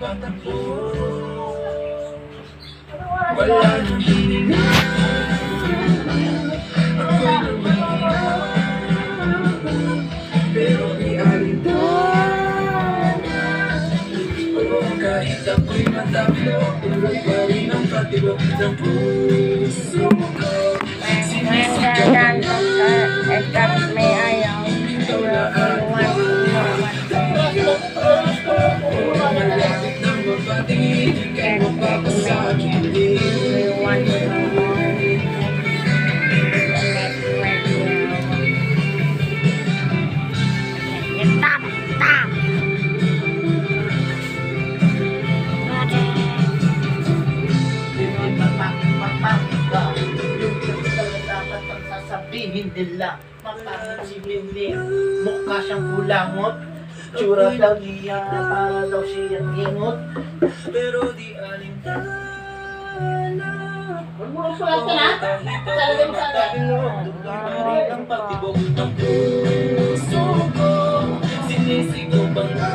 patakbo. Wala nang hininga, ako'y lumilingan, pero di alintana. Kahit ako'y matapyo, tuloy pa rin ang patibok ng puso ko. Ganyan, kat may ayaw. Malapit ng mapatingin, kaya mo pa ba sa akin din? Tap, tap. Sasabihin nila, mapangit si Lili, mukha siyang kulangot, tsura daw niya, para daw siyang ingot. Pero di alintana. Huwag mo nang sulat ka na? Talaga mo sa akin. Tuloy ang patibok ng puso ko. Sinisigaw pa nga